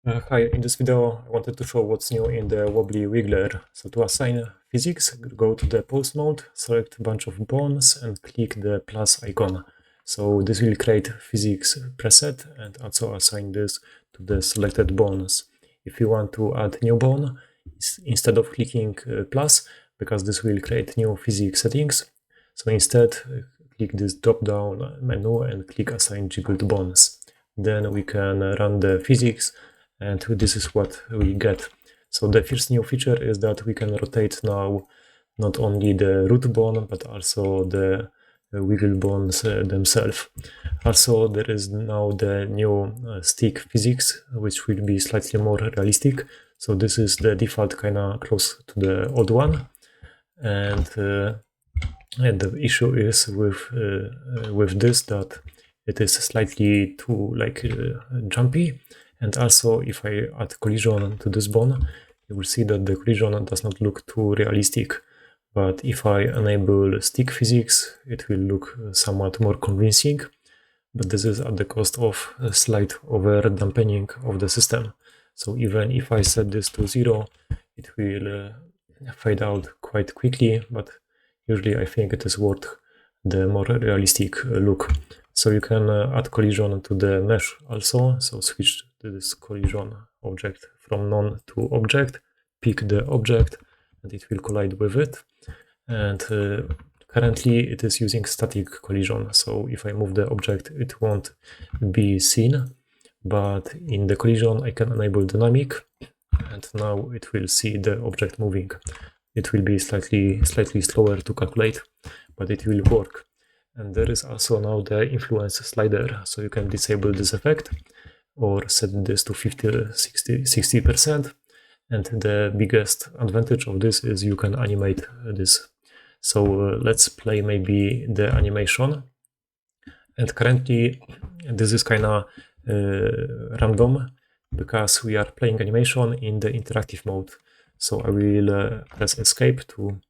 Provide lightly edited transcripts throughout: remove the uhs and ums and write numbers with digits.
Hi, in this video I wanted to show what's new in the Wobbly Wiggler. So to assign physics, go to the pose mode, select a bunch of bones and click the plus icon. So this will create physics preset and also assign this to the selected bones. If you want to add new bone, instead of clicking plus, because this will create new physics settings, so instead click this drop down menu and click assign jiggled bones. Then we can run the physics, and this is what we get. So the first new feature is that we can rotate now not only the root bone but also the wiggle bones themselves. Also, there is now the new stick physics, which will be slightly more realistic. So this is the default, kind of close to the old one, and the issue is with this that it is slightly too jumpy. And also, if I add collision to this bone, you will see that the collision does not look too realistic. But if I enable stick physics, it will look somewhat more convincing. But this is at the cost of a slight over dampening of the system. So even if I set this to 0, it will fade out quite quickly, but usually I think it is worth the more realistic look. So you can add collision to the mesh also. So switch to this collision object from none to object, pick the object, and it will collide with it. And currently it is using static collision. So if I move the object, it won't be seen. But in the collision, I can enable dynamic, and now it will see the object moving. It will be slightly slower to calculate, but it will work. And there is also now the influence slider, so you can disable this effect or set this to 50, 60%. And the biggest advantage of this is you can animate this. So let's play maybe the animation. And currently this is kind of random because we are playing animation in the interactive mode. So I will press escape to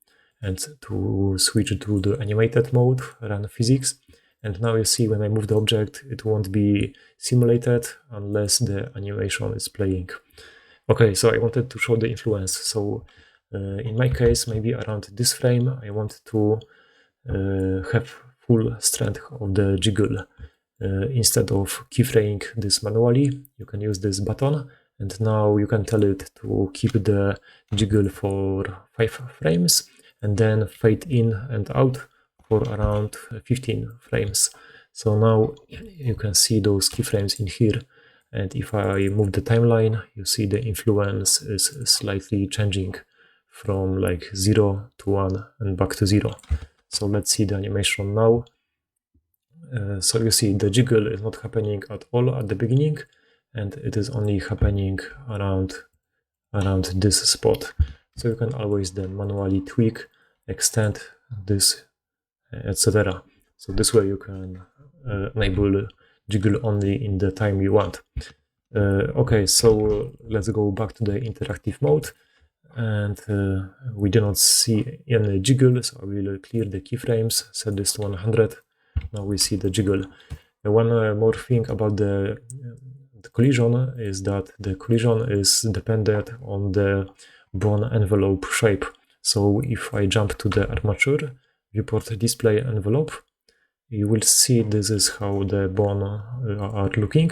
switch to the animated mode, run physics. And now you see when I move the object, it won't be simulated unless the animation is playing. Okay, so I wanted to show the influence. So in my case, maybe around this frame, I want to have full strength of the jiggle. Instead of keyframing this manually, you can use this button, and now you can tell it to keep the jiggle for 5 frames and then fade in and out for around 15 frames. So now you can see those keyframes in here, and if I move the timeline, you see the influence is slightly changing from like 0 to 1 and back to 0. So let's see the animation now. So you see the jiggle is not happening at all at the beginning, and it is only happening around this spot. So you can always then manually tweak, extend this, etc. So this way you can enable jiggle only in the time you want. Okay, so let's go back to the interactive mode. And we do not see any jiggle, so I will clear the keyframes, set this to 100. Now we see the jiggle. One more thing about the collision is that the collision is dependent on the bone envelope shape. So if I jump to the armature viewport display envelope, you will see this is how the bone are looking.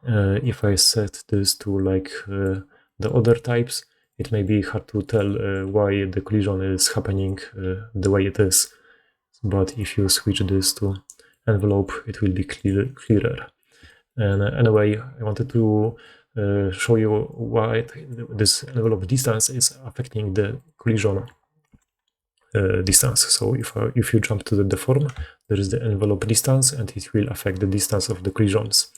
If I set this to like the other types, it may be hard to tell why the collision is happening the way it is. But if you switch this to envelope, it will be clearer. And anyway, I wanted to show you why this envelope distance is affecting the collision distance. So if you jump to the deform, there is the envelope distance, and it will affect the distance of the collisions.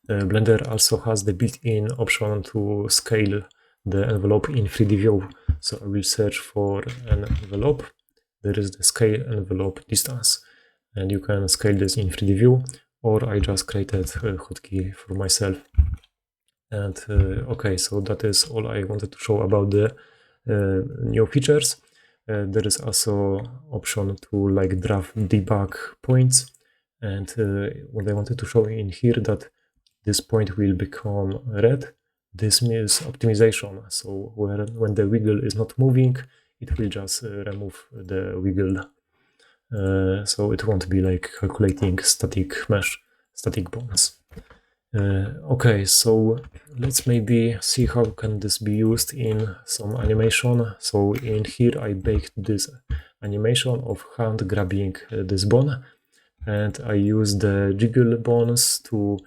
Blender also has the built-in option to scale the envelope in 3D view. So I will search for an envelope. There is the scale envelope distance, and you can scale this in 3D view, or I just created a hotkey for myself. And okay, so that is all I wanted to show about the new features. There is also option to like draft debug points, and what I wanted to show in here that this point will become red this means optimization. So when the wiggle is not moving, it will just remove the wiggle. So it won't be like calculating static mesh, static bonds. Okay, so let's maybe see how can this be used in some animation. So in here I baked this animation of hand grabbing this bone, and I use the jiggle bones to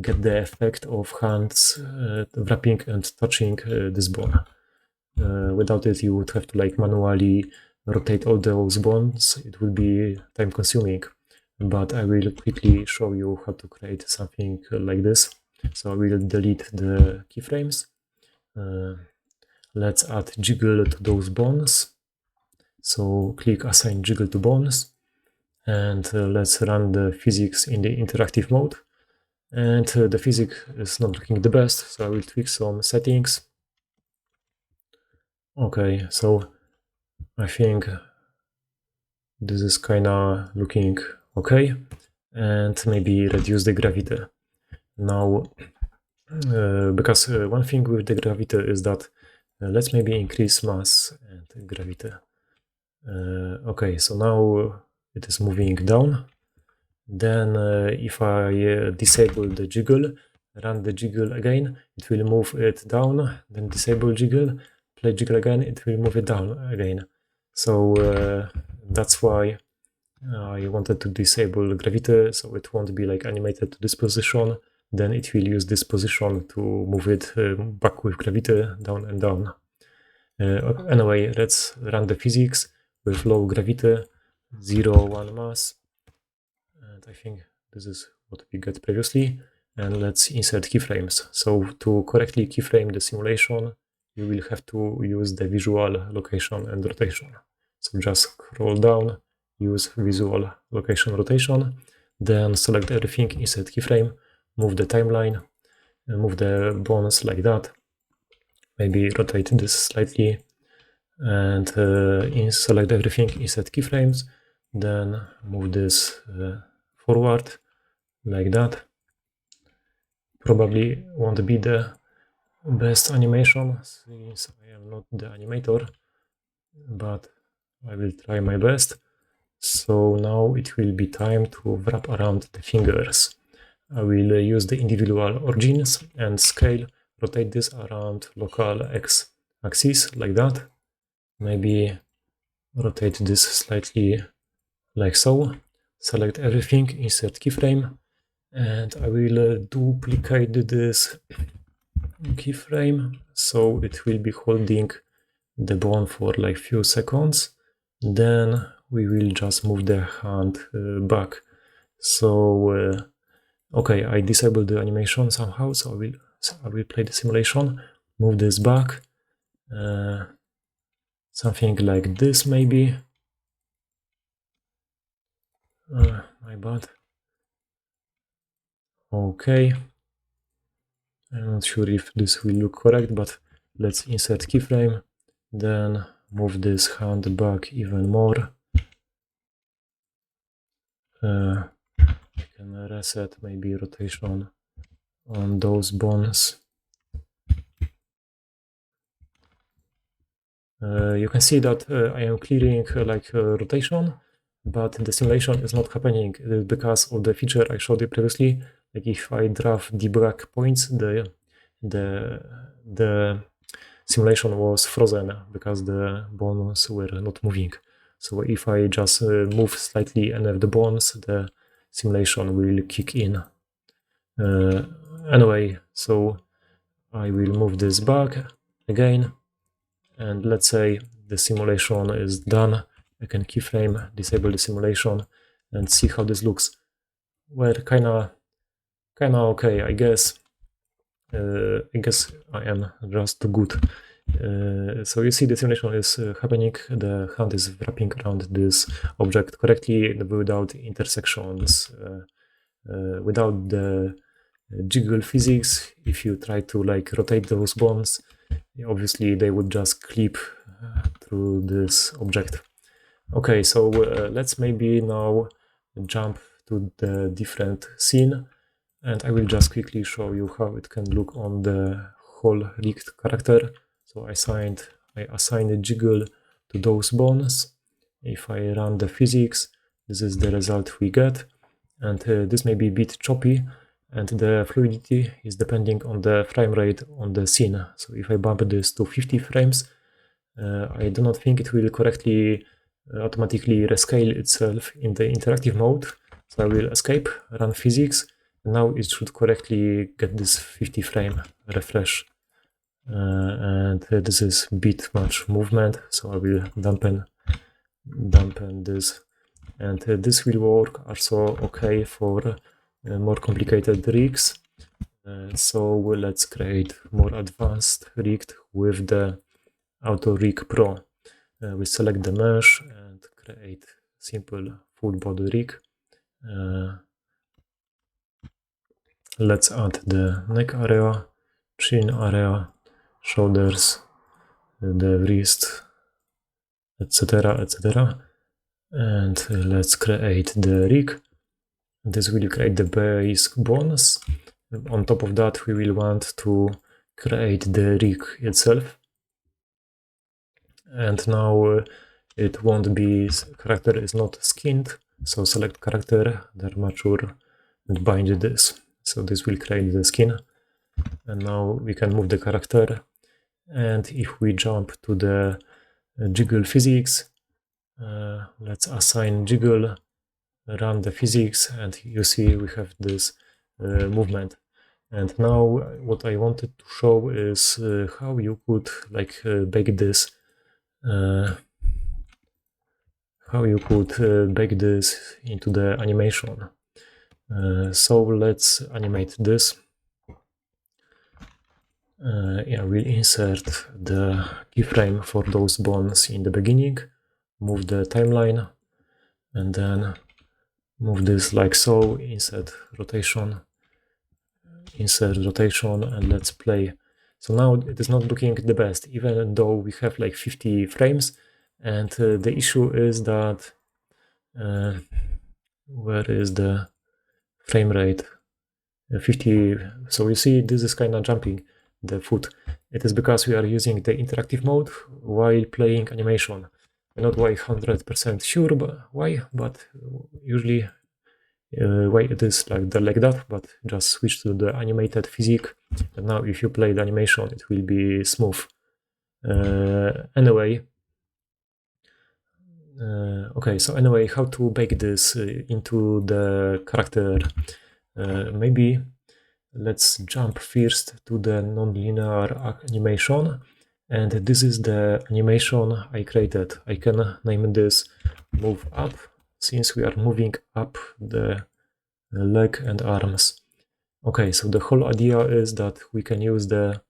get the effect of hands wrapping and touching this bone. Without it, you would have to like manually rotate all those bones. It would be time consuming, but I will quickly show you how to create something like this. So I will delete the keyframes. Let's add jiggle to those bones. So click assign jiggle to bones, and let's run the physics in the interactive mode. And the physics is not looking the best, so I will tweak some settings. Okay, so I think this is kinda looking okay, and maybe reduce the gravity. Now, because one thing with the gravity is that let's maybe increase mass and gravity. Okay, so now it is moving down. Then if I disable the jiggle, run the jiggle again, it will move it down, then disable jiggle, play jiggle again, it will move it down again. So that's why I wanted to disable gravity, so it won't be like animated to this position. Then it will use this position to move it back with gravity down and down. Anyway, let's run the physics with low gravity, 0, 1 mass. And I think this is what we get previously. And let's insert keyframes. So to correctly keyframe the simulation, you will have to use the visual location and rotation. So just scroll down, use visual location rotation, then select everything, insert keyframe, move the timeline, move the bones like that, maybe rotate this slightly, and select everything, insert keyframes, then move this forward like that. Probably won't be the best animation since I am not the animator, but I will try my best. So now it will be time to wrap around the fingers. I will use the individual origins and scale, rotate this around local X axis like that. Maybe rotate this slightly like so. Select everything, insert keyframe, and I will duplicate this keyframe so it will be holding the bone for like few seconds. Then we will just move the hand back. So okay, I disabled the animation somehow, so I will play the simulation, move this back, something like this maybe. My bad. Okay, I'm not sure if this will look correct, but let's insert keyframe, then move this hand back even more. I can reset maybe rotation on those bones. You can see that I am clearing rotation, but the simulation is not happening because of the feature I showed you previously. Like if I drag the black points, the simulation was frozen because the bones were not moving. So if I just move slightly any of the bones, the simulation will kick in. Anyway, so I will move this back again, and let's say the simulation is done. I can keyframe, disable the simulation, and see how this looks. Well, kinda okay, I guess. I guess I am just good. So you see the simulation is happening, the hand is wrapping around this object correctly without intersections, without the jiggle physics. If you try to like rotate those bones, obviously they would just clip through this object. Okay, so let's maybe now jump to the different scene, and I will just quickly show you how it can look on the whole rigged character. So I assigned a jiggle to those bones. If I run the physics, this is the result we get. And this may be a bit choppy, and the fluidity is depending on the frame rate on the scene. So if I bump this to 50 frames, I do not think it will correctly automatically rescale itself in the interactive mode. So I will escape, run physics, and now it should correctly get this 50 frame refresh. And this is a bit much movement, so I will dampen this. And this will work also okay for more complicated rigs. So let's create more advanced rig with the Auto Rig Pro. We select the mesh and create simple full body rig. Let's add the neck area, chin area, shoulders, the wrist, etc., etc. And let's create the rig. This will create the base bones. On top of that, we will want to create the rig itself. And now it won't be, character is not skinned, so select character, armature, and bind this. So this will create the skin. And now we can move the character. And if we jump to the jiggle physics, let's assign jiggle, run the physics, and you see we have this movement. And now what I wanted to show is how you could bake this. How you could bake this into the animation. So let's animate this. Yeah, we'll insert the keyframe for those bones in the beginning, move the timeline, and then move this like so, insert rotation, and let's play. So now it is not looking the best, even though we have like 50 frames, and the issue is that where is the frame rate? 50. So you see this is kind of jumping the foot. It is because we are using the interactive mode while playing animation. I'm not 100% sure why, but usually why it is like that, but just switch to the animated physics, and now if you play the animation it will be smooth. Anyway, okay, so anyway, how to bake this into the character? Maybe let's jump first to the non-linear animation, and this is the animation I created. I can name this move up, since we are moving up the leg and arms. Okay, so the whole idea is that we can use the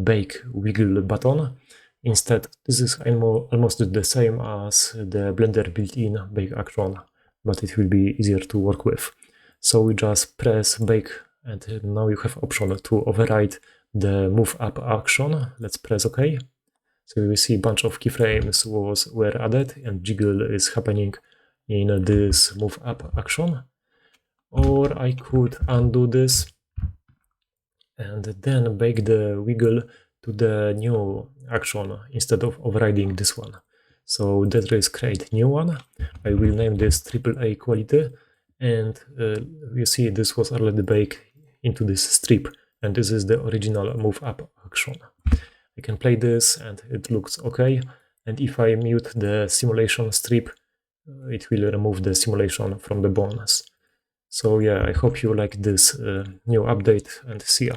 bake wiggle button. Instead, this is almost the same as the Blender built-in bake action, but it will be easier to work with. So we just press bake, and now you have option to override the move up action. Let's press OK. So you will see a bunch of keyframes were added, and jiggle is happening in this move up action. Or I could undo this and then bake the wiggle to the new action instead of overriding this one. So that is create new one. I will name this AAA quality, and you see this was already baked into this strip, and this is the original move up action. I can play this and it looks okay, and if I mute the simulation strip, it will remove the simulation from the bones. So yeah, I hope you like this new update, and see ya.